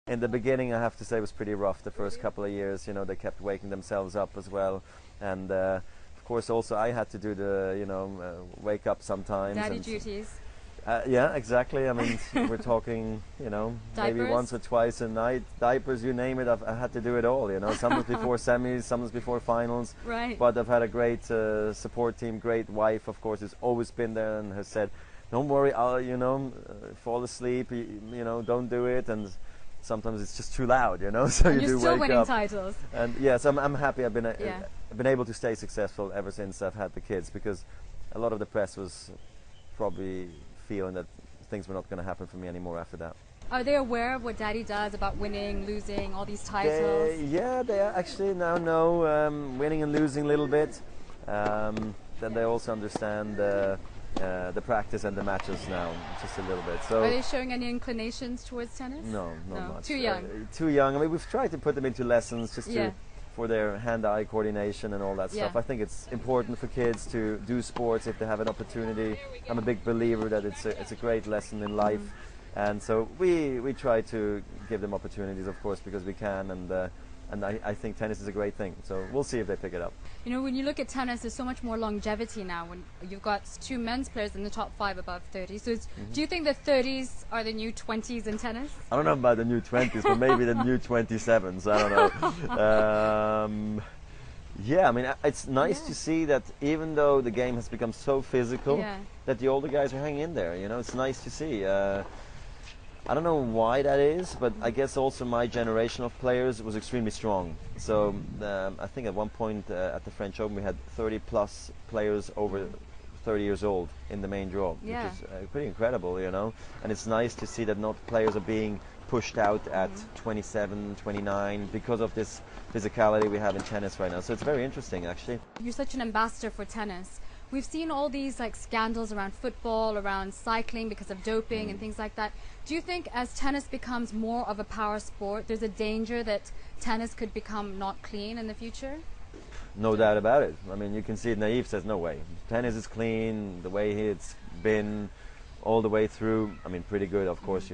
In the beginning, I have to say, it was pretty rough. The first couple of years, you know, they kept waking themselves up as well, and of course, also I had to do the, you know, wake up sometimes. Daddy duties. Yeah, exactly. I mean, we're talking, you know, Diapers? maybe once or twice a night. Diapers, you name it. I had to do it all. You know, some was before semis, some was before finals. Right. But I've had a great support team, great wife, of course, who's always been there and has said, "Don't worry, I'll, you know, fall asleep. You know, don't do it." And sometimes it's just too loud, you know. So And you you're do still wake winning up. titles. And yes, I'm happy. I've Yeah. been able to stay successful ever since I've had the kids, because a lot of the press was probably feeling that things were not going to happen for me anymore after that. Are they aware of what Daddy does about winning, losing, all these titles? They actually now know winning and losing a little bit. Then they also understand the practice and the matches now, just a little bit. So Are they showing any inclinations towards tennis? no, not much. Too young. Too young. I mean, we've tried to put them into lessons just Yeah. for their hand-eye coordination and all that stuff. Yeah. I think it's important for kids to do sports if they have an opportunity. I'm a big believer that it's a great lesson in life, and so we try to give them opportunities, of course, because we can, and I think tennis is a great thing. So we'll see if they pick it up. You know, when you look at tennis, there's so much more longevity now. When you've got 2 men's players in the top 5 above 30. So do you think the 30s are the new 20s in tennis? I don't know about the new 20s, but maybe the new 27s. I don't know. Yeah, I mean, it's nice to see that even though the game has become so physical, that the older guys are hanging in there. You know, it's nice to see. I don't know why that is, but I guess also my generation of players was extremely strong. So I think at one point at the French Open we had 30 plus players over 30 years old in the main draw, which is pretty incredible, you know. And it's nice to see that not players are being pushed out at 27, 29 because of this physicality we have in tennis right now. So it's very interesting, actually. You're such an ambassador for tennis. We've seen all these like scandals around football, around cycling because of doping and things like that. Do you think as tennis becomes more of a power sport, there's a danger that tennis could become not clean in the future? No doubt about it. I mean, you can see it. Naive says no way. Tennis is clean, the way it's been all the way through. I mean, pretty good. Of course,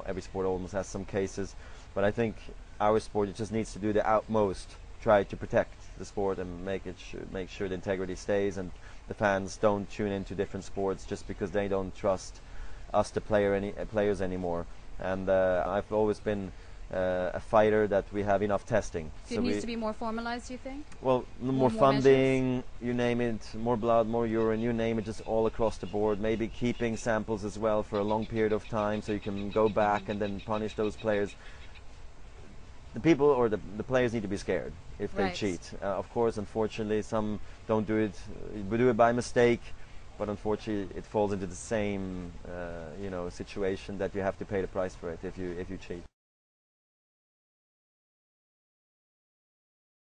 every sport almost has some cases, but I think our sport, it just needs to do the utmost, try to protect the sport and make sure the integrity stays, and the fans don't tune into different sports just because they don't trust us, the players anymore. And I've always been a fighter that we have enough testing. So it needs to be more formalized, you think? Well, more funding, you name it, more blood, more urine, you name it, just all across the board. Maybe keeping samples as well for a long period of time so you can go back and then punish those players. The people or the players need to be scared if they cheat. Of course, unfortunately, some don't do it. We do it by mistake, but unfortunately, it falls into the same, you know, situation that you have to pay the price for it if you cheat.